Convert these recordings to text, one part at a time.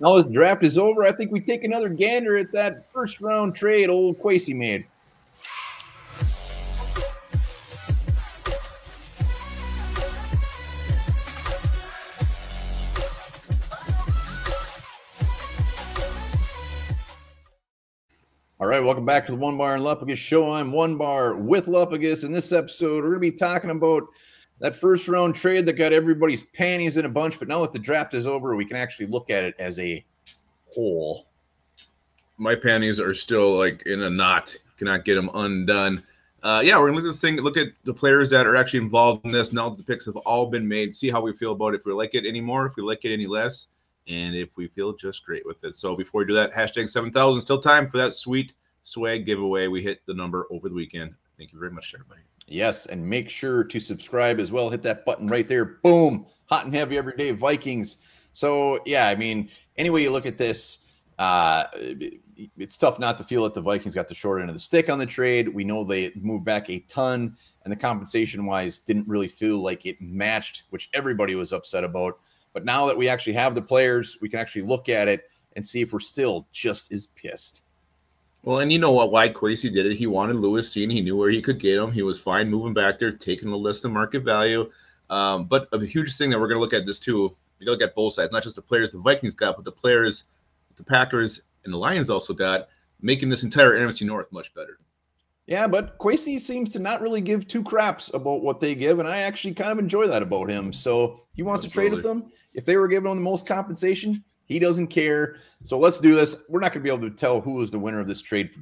Now the draft is over. I think we take another gander at that first round trade old Quasey made. All right, welcome back to the Onebar and Lupagus show. I'm Onebar with Lupagus. In this episode, we're going to be talking about that first round trade that got everybody's panties in a bunch. But now that the draft is over, we can actually look at it as a whole. My panties are still like in a knot. Cannot get them undone. Yeah, we're going to look at this thing, look at the players that are actually involved in this. Now that the picks have all been made, see how we feel about it. If we like it anymore, if we like it any less, and if we feel just great with it. So before we do that, hashtag 7,000, still time for that sweet swag giveaway. We hit the number over the weekend. Thank you very much, everybody. Yes, and make sure to subscribe as well. Hit that button right there. Boom. Hot and heavy every day, Vikings. So, yeah, I mean, any way you look at this, it's tough not to feel that the Vikings got the short end of the stick on the trade. We know they moved back a ton, and the compensation-wise didn't really feel like it matched, which everybody was upset about. But now that we actually have the players, we can actually look at it and see if we're still just as pissed. Well, and you know what? Why Quasey did it? He wanted Lewis Cine. He knew where he could get him. He was fine moving back there, taking the list of market value. But a huge thing that we're going to look at this too, we got to look at both sides, not just the players the Vikings got, but the players the Packers and the Lions also got, making this entire NFC North much better. Yeah, but Quasey seems to not really give two craps about what they give, and I actually kind of enjoy that about him. So he wants to trade with them. If they were giving him the most compensation, he doesn't care. So let's do this. We're not going to be able to tell who was the winner of this trade for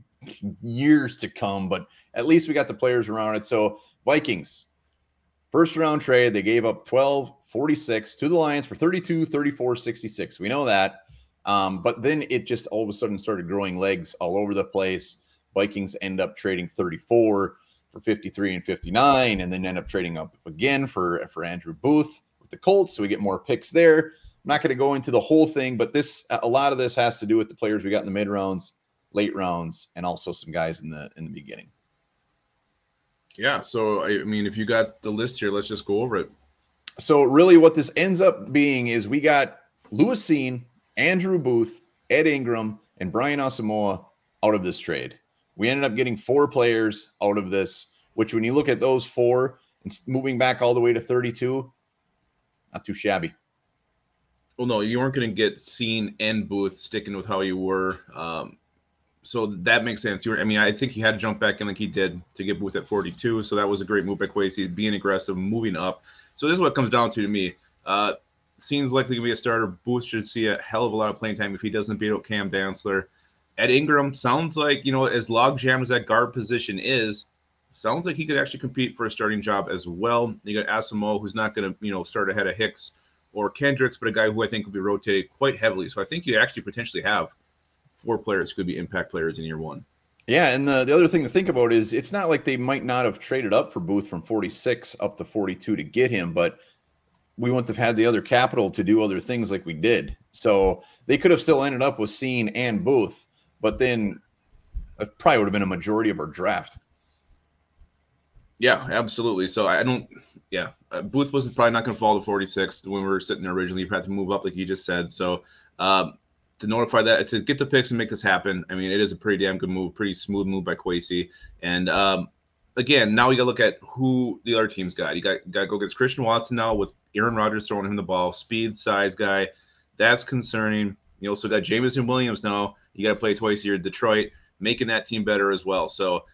years to come, but at least we got the players around it. So Vikings, first round trade, they gave up 12-46 to the Lions for 32-34-66. We know that. But then it just all of a sudden started growing legs all over the place. Vikings end up trading 34 for 53 and 59, and then end up trading up again for Andrew Booth with the Colts. So we get more picks there. I'm not going to go into the whole thing, but a lot of this has to do with the players we got in the mid rounds, late rounds, and also some guys in the beginning. Yeah. So, I mean, if you got the list here, let's just go over it. So really what this ends up being is we got Lewis Cine, Andrew Booth, Ed Ingram, and Brian Asamoah out of this trade. We ended up getting 4 players out of this, which when you look at those 4 and moving back all the way to 32, not too shabby. Well, no, you weren't going to get Cine and Booth sticking with how you were. So that makes sense. I think he had to jump back in like he did to get Booth at 42. So that was a great move by Quasey, being aggressive, moving up. So this is what it comes down to me. Cine's likely going to be a starter. Booth should see a hell of a lot of playing time if he doesn't beat out Cam Dantzler. Ed Ingram sounds like, as logjam as that guard position is, sounds like he could actually compete for a starting job as well. You got Asamoah, who's not going to, start ahead of Hicks or Kendricks, but a guy who I think will be rotated quite heavily. So I think you actually potentially have 4 players who could be impact players in year 1. Yeah, and the other thing to think about is it's not like they might not have traded up for Booth from 46 up to 42 to get him, but we wouldn't have had the other capital to do other things like we did. So they could have still ended up with Cine and Booth, but then it probably would have been a majority of our draft. Yeah, absolutely. So Booth was probably not going to fall to 46 when we were sitting there originally. You had to move up, like you just said. So to notify that, to get the picks and make this happen, I mean, it is a pretty damn good move, pretty smooth move by Quasey. And again, now we got to look at who the other teams got. You got to go against Christian Watson now with Aaron Rodgers throwing him the ball, speed, size guy. That's concerning. You also got Jameson Williams now. You got to play twice a year in Detroit, making that team better as well. So,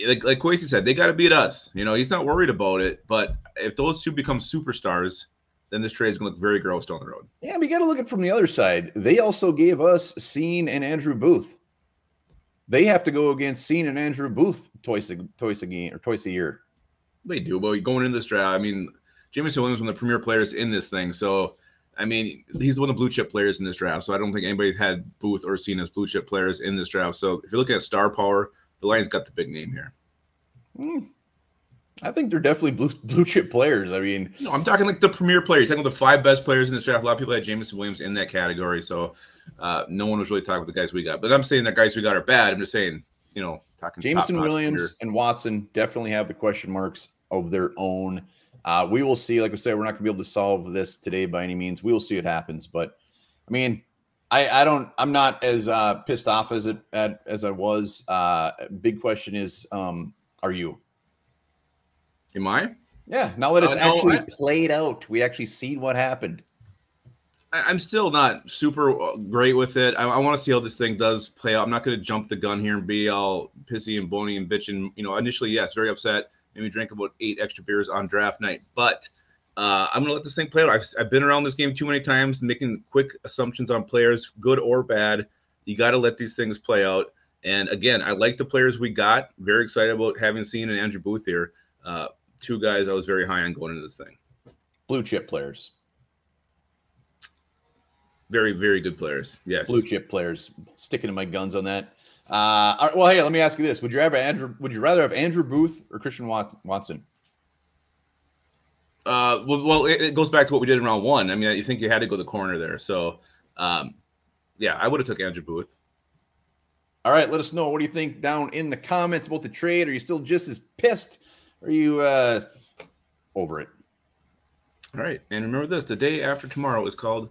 like Quasey said, they got to beat us. He's not worried about it. But if those two become superstars, then this trade is going to look very gross down the road. Yeah, we got to look at it from the other side. They also gave us Cine and Andrew Booth. They have to go against Cine and Andrew Booth twice a year. They do, but going into this draft, I mean, Jameson Williams is one of the premier players in this thing. So, I mean, he's one of the blue chip players in this draft. So I don't think anybody had Booth or Cine as blue chip players in this draft. So if you're looking at star power, the Lions got the big name here. I think they're definitely blue chip players. I mean, no, I'm talking like the premier player. You're talking about the 5 best players in this draft. A lot of people had Jameson Williams in that category. So no one was really talking about the guys we got. But I'm saying that guys we got are bad. I'm just saying, talking Jameson Williams and Watson definitely have the question marks of their own. We will see. Like I said, we're not going to be able to solve this today by any means. We will see what happens. But, I mean, I'm not as pissed off as I was. Big question is, are you? Am I? Yeah. Now that it's No, actually played out, we actually see what happened. I'm still not super great with it. I want to see how this thing does play out. I'm not going to jump the gun here and be all pissy and bony and bitching. You know, initially, yes, very upset. Maybe drank about 8 extra beers on draft night. But I'm going to let this thing play out. I've been around this game too many times, making quick assumptions on players, good or bad. You got to let these things play out. And again, I like the players we got. Very excited about having seen an Andrew Booth here. 2 guys I was very high on going into this thing. Blue chip players. Very, very good players. Yes. Blue chip players. Sticking to my guns on that. Well, hey, let me ask you this: Would you rather have Andrew Booth or Christian Watson? Well, it goes back to what we did in round 1. I mean, you think you had to go the corner there. So, yeah, I would have took Andrew Booth. All right, let us know. What do you think down in the comments about the trade? Are you still just as pissed? Or are you over it? All right, and remember this: the day after tomorrow is called